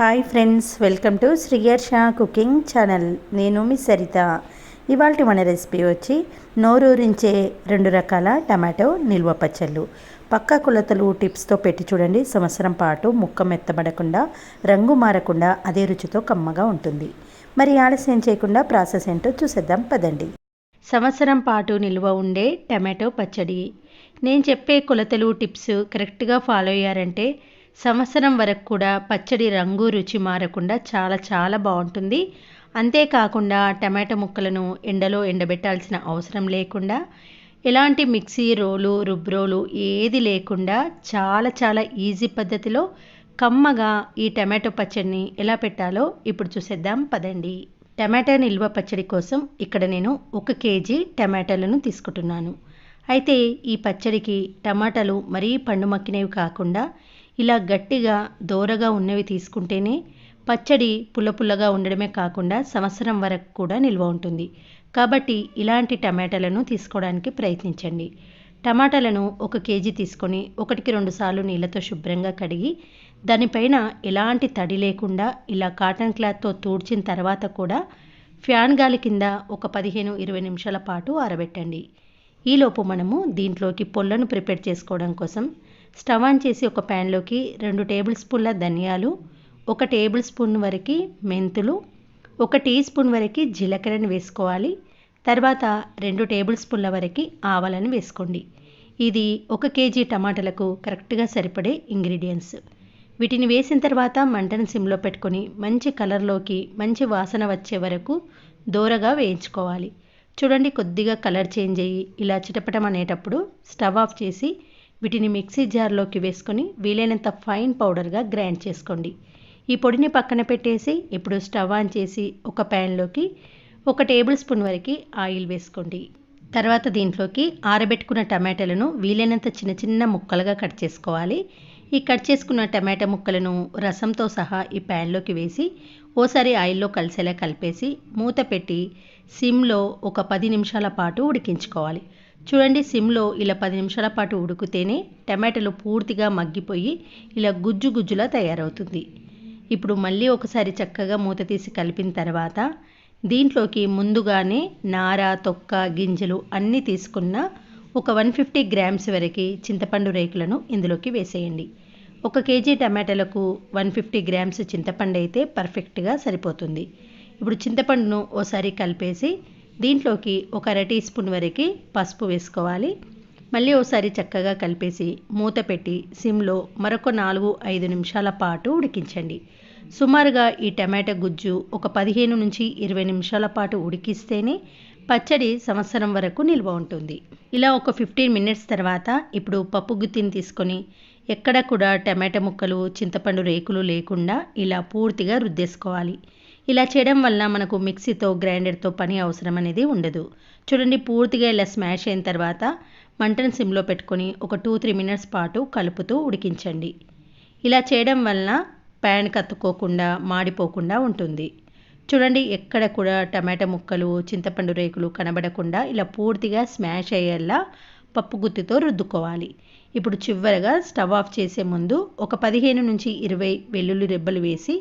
Hi friends, welcome to Sriyarsha cooking channel. నేను మీ సరిత. ఇవాళ మన రెసిపీ వచ్చి నోరూరించే 2 రకాల టమాటో నిల్వ పచ్చళ్ళు. పక్క కొలతలు టిప్స్తో పెట్టి చూడండి. సంవత్సరం పాటు ముక్క మెత్తబడకుండా, రంగు మారకుండా అదే రుచితో కమ్మగా ఉంటుంది. మరి ఆలస్యం చేయకుండా ప్రాసెస్ ఏంటో చూసేద్దాం పదండి. సంవత్సరం పాటు నిల్వ ఉండే టమాటో పచ్చడి. నేను చెప్పే కొలతలు టిప్స్ కరెక్ట్గా ఫాలో అయ్యారంటే సంవత్సరం వరకు కూడా పచ్చడి రంగు రుచి మారకుండా చాలా బాగుంటుంది. అంతేకాకుండా టమాటో ముక్కలను ఎండలో ఎండబెట్టాల్సిన అవసరం లేకుండా, ఎలాంటి మిక్సీ రోలు రుబ్రోలు ఏది లేకుండా చాలా ఈజీ పద్ధతిలో కమ్మగా ఈ టమాటో పచ్చడిని ఎలా పెట్టాలో ఇప్పుడు చూసేద్దాం పదండి. టమాటా నిల్వ పచ్చడి కోసం ఇక్కడ నేను 1 కేజీ టమాటాలను తీసుకుంటున్నాను. అయితే ఈ పచ్చడికి టమాటాలు మరీ పండు మక్కినవి కాకుండా ఇలా గట్టిగా దోరగా ఉన్నవి తీసుకుంటేనే పచ్చడి పుల్లగా ఉండడమే కాకుండా సంవత్సరం వరకు కూడా నిల్వ ఉంటుంది. కాబట్టి ఇలాంటి టమాటాలను తీసుకోవడానికి ప్రయత్నించండి. టమాటాలను 1 కేజీ తీసుకొని 1కి 2 సార్లు నీళ్ళతో శుభ్రంగా కడిగి దానిపైన ఎలాంటి తడి లేకుండా ఇలా కాటన్ క్లాత్తో తుడిచిన తర్వాత కూడా ఫ్యాన్ గాలి కింద ఒక 15-20 నిమిషాల పాటు ఆరబెట్టండి. ఈలోపు మనము దీంట్లోకి పొళ్ళను ప్రిపేర్ చేసుకోవడం కోసం స్టవ్ ఆన్ చేసి ఒక ప్యాన్లోకి 2 టేబుల్ స్పూన్ల ధనియాలు, 1 టేబుల్ స్పూన్ వరకు మెంతులు, 1 టీ స్పూన్ వరకు జీలకర్రను వేసుకోవాలి. తర్వాత 2 టేబుల్ స్పూన్ల వరకు ఆవాలను వేసుకోండి. ఇది 1 కేజీ టమాటాలకు కరెక్ట్గా సరిపడే ఇంగ్రీడియంట్స్. వీటిని వేసిన తర్వాత మంటను సిమ్లో పెట్టుకొని మంచి కలర్లోకి మంచి వాసన వచ్చే వరకు దోరగా వేయించుకోవాలి. చూడండి, కొద్దిగా కలర్ చేంజ్ అయ్యి ఇలా చిటపటం అనేటప్పుడు స్టవ్ ఆఫ్ చేసి వీటిని మిక్సీ జార్లోకి వేసుకొని వీలైనంత ఫైన్ పౌడర్గా గ్రైండ్ చేసుకోండి. ఈ పొడిని పక్కన పెట్టేసి ఇప్పుడు స్టవ్ ఆన్ చేసి ఒక ప్యాన్లోకి 1 టేబుల్ స్పూన్ వరకు ఆయిల్ వేసుకోండి. తర్వాత దీంట్లోకి ఆరబెట్టుకున్న టమాటాలను వీలైనంత చిన్న ముక్కలుగా కట్ చేసుకోవాలి. ఈ కట్ చేసుకున్న టమాటా ముక్కలను రసంతో సహా ఈ ప్యాన్లోకి వేసి ఓసారి ఆయిల్లో కలిసేలా కలిపేసి మూత పెట్టి సిమ్లో ఒక 10 నిమిషాల పాటు ఉడికించుకోవాలి. చూడండి, సిమ్లో ఇలా 10 నిమిషాల పాటు ఉడికితేనే టమాటాలు పూర్తిగా మగ్గిపోయి ఇలా గుజ్జులా తయారవుతుంది. ఇప్పుడు మళ్ళీ ఒకసారి చక్కగా మూత తీసి కలిపిన తర్వాత దీంట్లోకి ముందుగానే నార, తొక్క, గింజలు అన్నీ తీసుకున్న ఒక 150 గ్రామ్స్ వరకు చింతపండు రేకులను ఇందులోకి వేసేయండి. 1 కేజీ టమాటాలకు 150 గ్రామ్స్ చింతపండు అయితే పర్ఫెక్ట్గా సరిపోతుంది. ఇప్పుడు చింతపండును ఓసారి కలిపేసి దీంట్లోకి ఒక 1/2 టీ స్పూన్ వరకు పసుపు వేసుకోవాలి. మళ్ళీ ఓసారి చక్కగా కలిపేసి మూత పెట్టి సిమ్లో మరొక 4-5 నిమిషాల పాటు ఉడికించండి. సుమారుగా ఈ టమాటా గుజ్జు ఒక 15-20 నిమిషాల పాటు ఉడికిస్తేనే పచ్చడి సంవత్సరం వరకు నిల్వ ఉంటుంది. ఇలా ఒక 15 మినిట్స్ తర్వాత ఇప్పుడు పప్పు గుత్తిని తీసుకొని ఎక్కడ కూడా టమాటా ముక్కలు, చింతపండు రేకులు లేకుండా ఇలా పూర్తిగా రుద్దేసుకోవాలి. ఇలా చేయడం వల్ల మనకు మిక్సీతో గ్రైండర్తో పని అవసరం అనేది ఉండదు. చూడండి, పూర్తిగా ఇలా స్మాష్ అయిన తర్వాత మంటను సిమ్లో పెట్టుకొని ఒక 2-3 మినిట్స్ పాటు కలుపుతూ ఉడికించండి. ఇలా చేయడం వలన ప్యాన్ కత్తుకోకుండా మాడిపోకుండా ఉంటుంది. చూడండి, ఎక్కడ కూడా టమాటా ముక్కలు, చింతపండు రేకులు కనబడకుండా ఇలా పూర్తిగా స్మాష్ అయ్యేలా పప్పు గుత్తితో రుద్దుకోవాలి. ఇప్పుడు చివరగా స్టవ్ ఆఫ్ చేసే ముందు ఒక 15-20 వెల్లుల్లి రెబ్బలు వేసి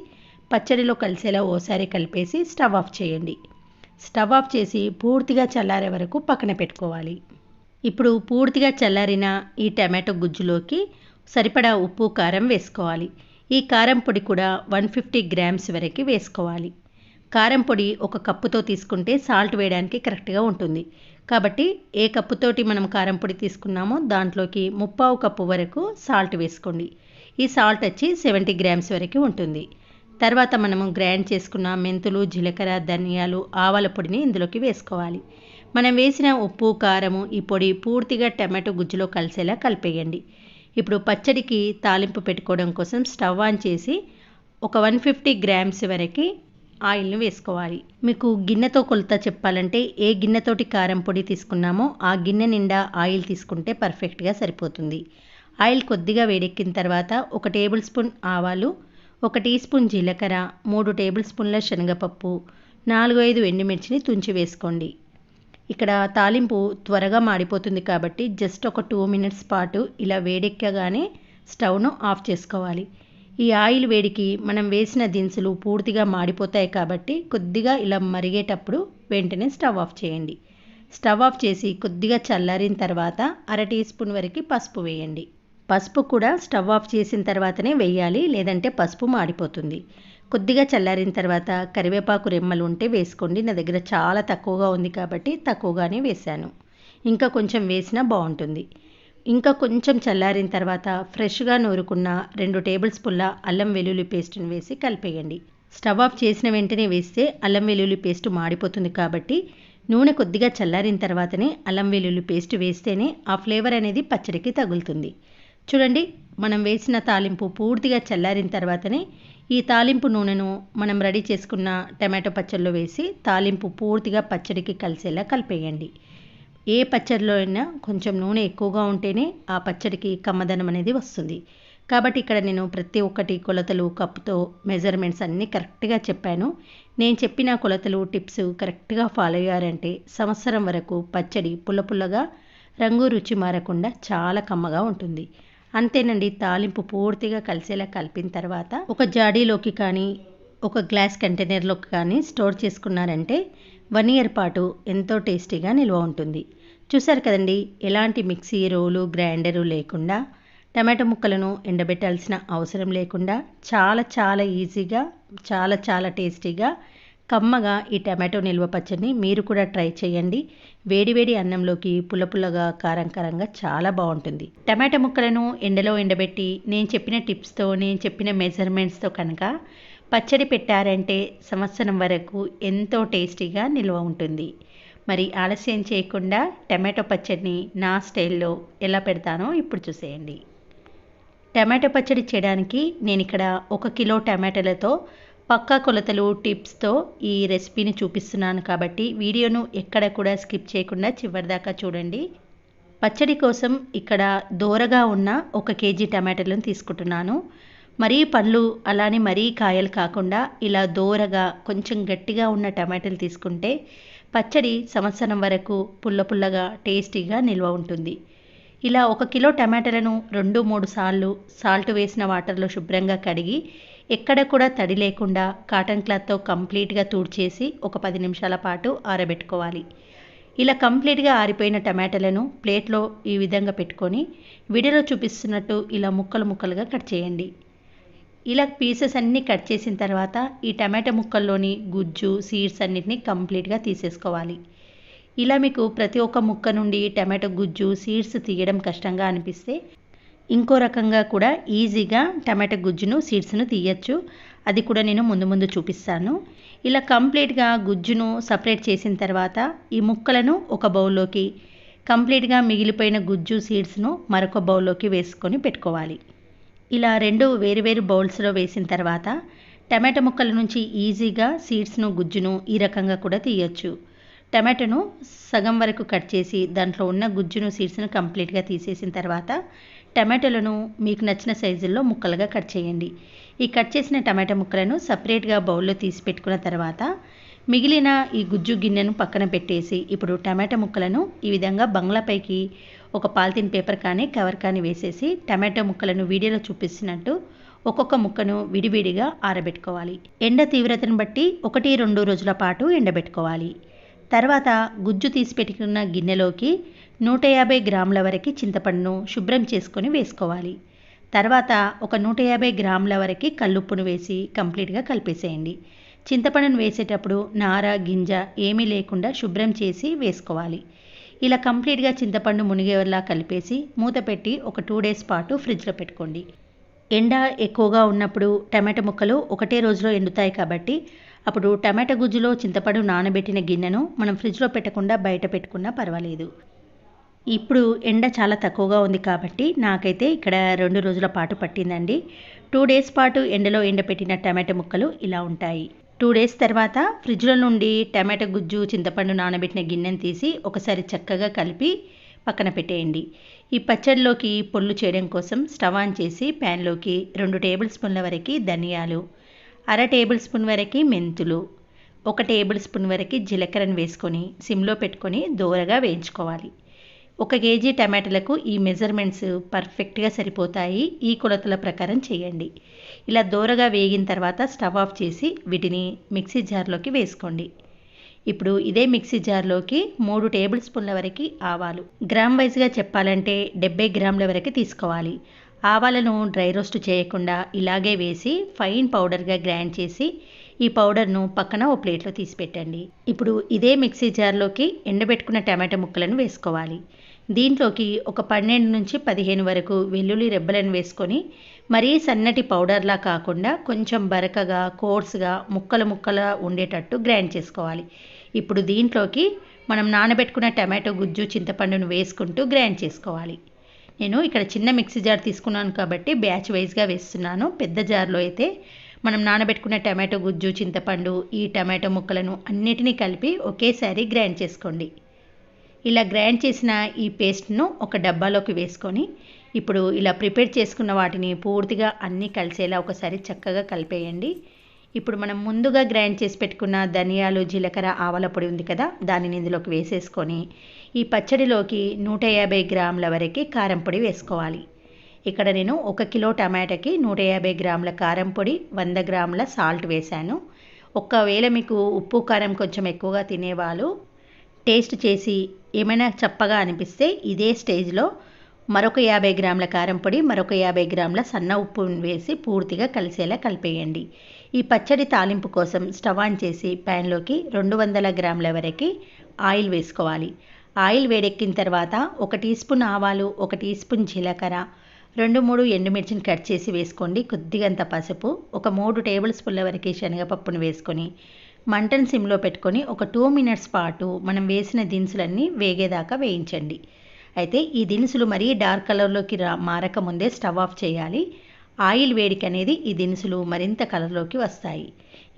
పచ్చడిలో కలిసేలా ఓసారి కలిపేసి స్టవ్ ఆఫ్ చేయండి. స్టవ్ ఆఫ్ చేసి పూర్తిగా చల్లారే వరకు పక్కన పెట్టుకోవాలి. ఇప్పుడు పూర్తిగా చల్లారిన ఈ టమాటో గుజ్జులోకి సరిపడా ఉప్పు, కారం వేసుకోవాలి. ఈ కారం పొడి కూడా 150 గ్రామ్స్ వరకు వేసుకోవాలి. కారం పొడి 1 కప్పుతో తీసుకుంటే సాల్ట్ వేయడానికి కరెక్ట్గా ఉంటుంది. కాబట్టి ఏ కప్పుతోటి మనం కారం పొడి తీసుకున్నామో దాంట్లోకి 1/4 కప్పు వరకు సాల్ట్ వేసుకోండి. ఈ సాల్ట్ వచ్చి 70 గ్రామ్స్ వరకు ఉంటుంది. తర్వాత మనము గ్రైండ్ చేసుకున్న మెంతులు, జీలకర్ర, ధనియాలు, ఆవాల పొడిని ఇందులోకి వేసుకోవాలి. మనం వేసిన ఉప్పు, కారము, ఈ పొడి పూర్తిగా టమాటో గుజ్జులో కలిసేలా కలిపేయండి. ఇప్పుడు పచ్చడికి తాలింపు పెట్టుకోవడం కోసం స్టవ్ ఆన్ చేసి ఒక 150 గ్రామ్స్ వరకు ఆయిల్ను వేసుకోవాలి. మీకు గిన్నెతో కొలత చెప్పాలంటే ఏ గిన్నెతోటి కారం పొడి తీసుకున్నామో ఆ గిన్నె నిండా ఆయిల్ తీసుకుంటే పర్ఫెక్ట్గా సరిపోతుంది. ఆయిల్ కొద్దిగా వేడెక్కిన తర్వాత 1 టేబుల్ స్పూన్ ఆవాలు, 1 టీ స్పూన్ జీలకర్ర, 3 టేబుల్ స్పూన్ల శనగపప్పు, 4-5 ఎండుమిర్చిని తుంచి వేసుకోండి. ఇక్కడ తాలింపు త్వరగా మాడిపోతుంది కాబట్టి జస్ట్ ఒక 2 మినిట్స్ పాటు ఇలా వేడెక్కగానే స్టవ్ను ఆఫ్ చేసుకోవాలి. ఈ ఆయిల్ వేడికి మనం వేసిన దినుసులు పూర్తిగా మాడిపోతాయి కాబట్టి కొద్దిగా ఇలా మరిగేటప్పుడు వెంటనే స్టవ్ ఆఫ్ చేయండి. స్టవ్ ఆఫ్ చేసి కొద్దిగా చల్లారిన తర్వాత 1/2 టీ స్పూన్ వరకు పసుపు వేయండి. పసుపు కూడా స్టవ్ ఆఫ్ చేసిన తర్వాతనే వేయాలి, లేదంటే పసుపు మాడిపోతుంది. కొద్దిగా చల్లారిన తర్వాత కరివేపాకు రెమ్మలు ఉంటే వేసుకోండి. నా దగ్గర చాలా తక్కువగా ఉంది కాబట్టి తక్కువగానే వేశాను. ఇంకా కొంచెం వేసినా బాగుంటుంది. ఇంకా కొంచెం చల్లారిన తర్వాత ఫ్రెష్గా నూరుకున్న 2 టేబుల్ స్పూన్ల అల్లం వెల్లుల్లి పేస్ట్ని వేసి కలిపేయండి. స్టవ్ ఆఫ్ చేసిన వెంటనే వేస్తే అల్లం వెల్లుల్లి పేస్ట్ మాడిపోతుంది కాబట్టి నూనె కొద్దిగా చల్లారిన తర్వాతనే అల్లం వెల్లుల్లి పేస్ట్ వేస్తేనే ఆ ఫ్లేవర్ అనేది పచ్చడికి తగులుతుంది. చూడండి, మనం వేసిన తాలింపు పూర్తిగా చల్లారిన తర్వాతనే ఈ తాలింపు నూనెను మనం రెడీ చేసుకున్న టమాటో పచ్చడిలో వేసి తాలింపు పూర్తిగా పచ్చడికి కలిసేలా కలిపేయండి. ఏ పచ్చడిలో అయినా కొంచెం నూనె ఎక్కువగా ఉంటేనే ఆ పచ్చడికి కమ్మదనం అనేది వస్తుంది. కాబట్టి ఇక్కడ నేను ప్రతి ఒక్కటి కొలతలు, కప్పుతో మెజర్మెంట్స్ అన్నీ కరెక్ట్గా చెప్పాను. నేను చెప్పిన కొలతలు, టిప్స్ కరెక్ట్గా ఫాలో అయ్యారంటే సంవత్సరం వరకు పచ్చడి పుల్ల పుల్లగా, రంగు రుచి మారకుండా చాలా కమ్మగా ఉంటుంది. అంతేనండి. తాలింపు పూర్తిగా కలిసేలా కలిపిన తర్వాత ఒక జాడీలోకి కానీ ఒక గ్లాస్ కంటైనర్లోకి కానీ స్టోర్ చేసుకున్నారంటే 1 ఇయర్ పాటు ఎంతో టేస్టీగా నిల్వ ఉంటుంది. చూసారు కదండి, ఎలాంటి మిక్సీ, రోలు, గ్రైండరు లేకుండా టమాటో ముక్కలను ఎండబెట్టాల్సిన అవసరం లేకుండా చాలా చాలా ఈజీగా, చాలా చాలా టేస్టీగా, కమ్మగా ఈ టమాటో నిల్వ పచ్చడిని మీరు కూడా ట్రై చేయండి. వేడివేడి అన్నంలోకి పుల్ల పుల్లగా, కారం కారంగా చాలా బాగుంటుంది. టమాటో ముక్కలను ఎండలో ఎండబెట్టి నేను చెప్పిన టిప్స్తో, నేను చెప్పిన మెజర్మెంట్స్తో కనుక పచ్చడి పెట్టారంటే సంవత్సరం వరకు ఎంతో టేస్టీగా నిల్వ ఉంటుంది. మరి ఆలస్యం చేయకుండా టమాటో పచ్చడిని నా స్టైల్లో ఎలా పెడతానో ఇప్పుడు చూసేయండి. టమాటో పచ్చడి చేయడానికి నేను ఇక్కడ 1 కిలో టమాటాలతో పక్కా కొలతలు, టిప్స్తో ఈ రెసిపీని చూపిస్తున్నాను కాబట్టి వీడియోను ఎక్కడ కూడా స్కిప్ చేయకుండా చివరిదాకా చూడండి. పచ్చడి కోసం ఇక్కడ దోరగా ఉన్న 1 కేజీ టమాటాలను తీసుకుంటున్నాను. మరీ పళ్ళు అలానే మరీ కాయలు కాకుండా ఇలా దోరగా కొంచెం గట్టిగా ఉన్న టమాటాలు తీసుకుంటే పచ్చడి సంవత్సరం వరకు పుల్ల పుల్లగా టేస్టీగా నిల్వ ఉంటుంది. ఇలా 1 కిలో టమాటాలను 2-3 సార్లు సాల్ట్ వేసిన వాటర్లో శుభ్రంగా కడిగి ఎక్కడ కూడా తడి లేకుండా కాటన్ క్లాత్తో కంప్లీట్గా తుడిచేసి ఒక 10 నిమిషాల పాటు ఆరబెట్టుకోవాలి. ఇలా కంప్లీట్గా ఆరిపోయిన టమాటాలను ప్లేట్లో ఈ విధంగా పెట్టుకొని వీడియోలో చూపిస్తున్నట్టు ఇలా ముక్కలు ముక్కలుగా కట్ చేయండి. ఇలా పీసెస్ అన్నీ కట్ చేసిన తర్వాత ఈ టమాటా ముక్కల్లోని గుజ్జు, సీడ్స్ అన్నిటినీ కంప్లీట్గా తీసేసుకోవాలి. ఇలా మీకు ప్రతి ఒక్క ముక్క నుండి టమాటో గుజ్జు, సీడ్స్ తీయడం కష్టంగా అనిపిస్తే ఇంకో రకంగా కూడా ఈజీగా టమాటో గుజ్జును, సీడ్స్ను తీయచ్చు. అది కూడా నేను ముందు చూపిస్తాను. ఇలా కంప్లీట్గా గుజ్జును సపరేట్ చేసిన తర్వాత ఈ ముక్కలను ఒక బౌల్లోకి, కంప్లీట్గా మిగిలిపోయిన గుజ్జు, సీడ్స్ను మరొక బౌల్లోకి వేసుకొని పెట్టుకోవాలి. ఇలా 2 వేరువేరు బౌల్స్లో వేసిన తర్వాత టమాటో ముక్కల నుంచి ఈజీగా సీడ్స్ను, గుజ్జును ఈ రకంగా కూడా తీయచ్చు. టమాటోను సగం వరకు కట్ చేసి దాంట్లో ఉన్న గుజ్జును, సీడ్స్ను కంప్లీట్గా తీసేసిన తర్వాత టమాటోలను మీకు నచ్చిన సైజుల్లో ముక్కలుగా కట్ చేయండి. ఈ కట్ చేసిన టమాటో ముక్కలను సపరేట్గా బౌల్లో తీసి పెట్టుకున్న తర్వాత మిగిలిన ఈ గుజ్జు గిన్నెను పక్కన పెట్టేసి ఇప్పుడు టమాటో ముక్కలను ఈ విధంగా బంగ్లాపైకి ఒక పాలిథిన్ పేపర్ కానీ కవర్ కానీ వేసేసి టమాటో ముక్కలను వీడియోలో చూపిస్తున్నట్టు ఒక్కొక్క ముక్కను విడివిడిగా ఆరబెట్టుకోవాలి. ఎండ తీవ్రతను బట్టి 1-2 రోజుల పాటు ఎండబెట్టుకోవాలి. తర్వాత గుజ్జు తీసి పెట్టుకున్న గిన్నెలోకి 150 గ్రాముల వరకు చింతపండును శుభ్రం చేసుకొని వేసుకోవాలి. తర్వాత ఒక 150 గ్రాముల వరకు కల్లుప్పును వేసి కంప్లీట్గా కలిపేసేయండి. చింతపండును వేసేటప్పుడు నార, గింజ ఏమీ లేకుండా శుభ్రం చేసి వేసుకోవాలి. ఇలా కంప్లీట్గా చింతపండు మునిగేలా కలిపేసి మూత పెట్టి ఒక 2 డేస్ పాటు ఫ్రిడ్జ్లో పెట్టుకోండి. ఎండ ఎక్కువగా ఉన్నప్పుడు టమాటో ముక్కలు ఒకటే రోజులో ఎండుతాయి కాబట్టి అప్పుడు టమాటో గుజ్జులో చింతపండు నానబెట్టిన గిన్నెను మనం ఫ్రిడ్జ్లో పెట్టకుండా బయట పెట్టుకున్నా పర్వాలేదు. ఇప్పుడు ఎండ చాలా తక్కువగా ఉంది కాబట్టి నాకైతే ఇక్కడ 2 రోజుల పాటు పట్టిందండి. 2 డేస్ పాటు ఎండలో ఎండపెట్టిన టమాటో ముక్కలు ఇలా ఉంటాయి. 2 డేస్ తర్వాత ఫ్రిడ్జ్లో నుండి టమాటో గుజ్జు, చింతపండు నానబెట్టిన గిన్నెను తీసి ఒకసారి చక్కగా కలిపి పక్కన పెట్టేయండి. ఈ పచ్చడిలోకి పొల్లు చేయడం కోసం స్టవ్ ఆన్ చేసి ప్యాన్లోకి 2 టేబుల్ స్పూన్ల వరకు ధనియాలు, 1/2 టేబుల్ స్పూన్ వరకు మెంతులు, 1 టేబుల్ స్పూన్ వరకు జీలకర్రను వేసుకొని సిమ్లో పెట్టుకొని దోరగా వేయించుకోవాలి. 1 కేజీ టమాటాలకు ఈ మెజర్మెంట్స్ పర్ఫెక్ట్గా సరిపోతాయి. ఈ కొలతల ప్రకారం చేయండి. ఇలా దోరగా వేగిన తర్వాత స్టవ్ ఆఫ్ చేసి వీటిని మిక్సీ జార్లోకి వేసుకోండి. ఇప్పుడు ఇదే మిక్సీ జార్లోకి 3 టేబుల్ స్పూన్ల వరకు ఆవాలు, గ్రామ్ వైజ్గా చెప్పాలంటే 70 గ్రాముల వరకు తీసుకోవాలి. ఆవాలను డ్రై రోస్ట్ చేయకుండా ఇలాగే వేసి ఫైన్ పౌడర్గా గ్రైండ్ చేసి ఈ పౌడర్ను పక్కన ఓ ప్లేట్లో తీసి పెట్టండి. ఇప్పుడు ఇదే మిక్సీ జార్లోకి ఎండబెట్టుకున్న టమాటా ముక్కలను వేసుకోవాలి. దీంట్లోకి ఒక 12 నుంచి 15 వరకు వెల్లుల్లి రెబ్బలను వేసుకొని మరీ సన్నటి పౌడర్లా కాకుండా కొంచెం బరకగా కోర్స్గా ముక్కలు ఉండేటట్టు గ్రైండ్ చేసుకోవాలి. ఇప్పుడు దీంట్లోకి మనం నానబెట్టుకున్న టమాటో గుజ్జు చింతపండును వేసుకుంటూ గ్రైండ్ చేసుకోవాలి. నేను ఇక్కడ చిన్న మిక్సీ జార్ తీసుకున్నాను కాబట్టి బ్యాచ్ వైజ్గా వేస్తున్నాను. పెద్ద జార్లో అయితే మనం నానబెట్టుకున్న టమాటో గుజ్జు చింతపండు ఈ టమాటో ముక్కలను అన్నిటినీ కలిపి ఒకేసారి గ్రైండ్ చేసుకోండి. ఇలా గ్రైండ్ చేసిన ఈ పేస్ట్ను ఒక డబ్బాలోకి వేసుకొని ఇప్పుడు ఇలా ప్రిపేర్ చేసుకున్న వాటిని పూర్తిగా అన్నీ కలిసేలా ఒకసారి చక్కగా కలిపేయండి. ఇప్పుడు మనం ముందుగా గ్రైండ్ చేసి పెట్టుకున్న ధనియాలు జీలకర్ర ఆవాల పొడి ఉంది కదా, దానిని ఇందులోకి వేసేసుకొని ఈ పచ్చడిలోకి 150 గ్రాముల వరకు కారం పొడి వేసుకోవాలి. ఇక్కడ నేను 1 కిలో టమాటాకి 150 గ్రాముల కారం పొడి 100 గ్రాముల సాల్ట్ వేశాను. ఒకవేళ మీకు ఉప్పు కారం కొంచెం ఎక్కువగా తినేవాళ్ళు టేస్ట్ చేసి ఏమైనా చప్పగా అనిపిస్తే ఇదే స్టేజ్లో మరొక 50 గ్రాముల కారం పొడి మరొక 50 గ్రాముల సన్న ఉప్పు వేసి పూర్తిగా కలిసేలా కలిపేయండి. ఈ పచ్చడి తాలింపు కోసం స్టవ్ ఆన్ చేసి ప్యాన్లోకి 200 గ్రాముల వరకు ఆయిల్ వేసుకోవాలి. ఆయిల్ వేడెక్కిన తర్వాత 1 టీ స్పూన్ ఆవాలు, 1 టీ స్పూన్ జీలకర్ర, 2-3 ఎండుమిర్చిని కట్ చేసి వేసుకోండి. కొద్దిగంత పసుపు, ఒక 3 టేబుల్ స్పూన్ల వరకు శనగపప్పును వేసుకొని మంటను సిమ్లో పెట్టుకొని ఒక 2 మినిట్స్ పాటు మనం వేసిన దినుసులన్నీ వేగేదాకా వేయించండి. అయితే ఈ దినుసులు మరీ డార్క్ కలర్లోకి మారక ముందే స్టవ్ ఆఫ్ చేయాలి. ఆయిల్ వేడికి అనేది ఈ దినుసులు మరింత కలర్లోకి వస్తాయి.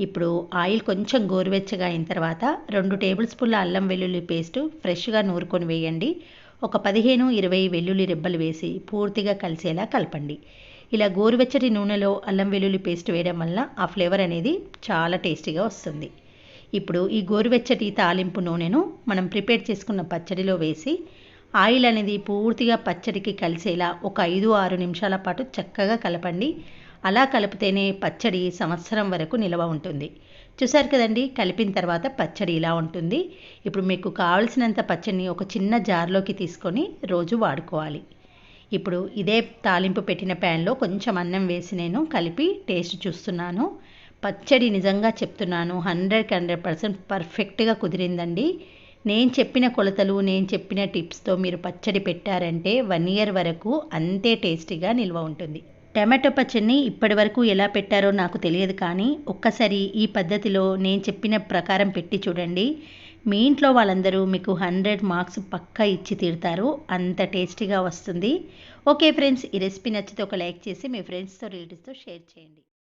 ఇప్పుడు ఆయిల్ కొంచెం గోరువెచ్చగా అయిన తర్వాత 2 టేబుల్ స్పూన్ల అల్లం వెల్లుల్లి పేస్ట్ ఫ్రెష్గా నూరుకొని వేయండి. ఒక 15-20 వెల్లుల్లి రెబ్బలు వేసి పూర్తిగా కలిసేలా కలపండి. ఇలా గోరువెచ్చటి నూనెలో అల్లం వెల్లుల్లి పేస్ట్ వేయడం వల్ల ఆ ఫ్లేవర్ అనేది చాలా టేస్టీగా వస్తుంది. ఇప్పుడు ఈ గోరువెచ్చటి తాలింపు నూనెను మనం ప్రిపేర్ చేసుకున్న పచ్చడిలో వేసి ఆయిల్ అనేది పూర్తిగా పచ్చడికి కలిసేలా ఒక 5-6 నిమిషాల పాటు చక్కగా కలపండి. అలా కలిపితేనే పచ్చడి సంవత్సరం వరకు నిల్వ ఉంటుంది. చూసారు కదండి, కలిపిన తర్వాత పచ్చడి ఇలా ఉంటుంది. ఇప్పుడు మీకు కావాల్సినంత పచ్చడిని ఒక చిన్న జార్లోకి తీసుకొని రోజు వాడుకోవాలి. ఇప్పుడు ఇదే తాలింపు పెట్టిన ప్యాన్లో కొంచెం అన్నం వేసి నేను కలిపి టేస్ట్ చూస్తున్నాను. పచ్చడి నిజంగా చెప్తున్నాను 100% పర్ఫెక్ట్గా కుదిరిందండి. నేను చెప్పిన కొలతలు, నేను చెప్పిన టిప్స్తో మీరు పచ్చడి పెట్టారంటే 1 ఇయర్ వరకు అంతే టేస్టీగా నిల్వ ఉంటుంది. టమాటో పచ్చడిని ఇప్పటి వరకు ఎలా పెట్టారో నాకు తెలియదు, కానీ ఒక్కసారి ఈ పద్ధతిలో నేను చెప్పిన ప్రకారం పెట్టి చూడండి. మీ ఇంట్లో వాళ్ళందరూ మీకు 100 మార్క్స్ పక్కా ఇచ్చి తీరుతారు. అంత టేస్టీగా వస్తుంది. ఓకే ఫ్రెండ్స్, ఈ రెసిపీ నచ్చితే ఒక లైక్ చేసి మీ ఫ్రెండ్స్తో రిలేటివ్స్తో షేర్ చేయండి.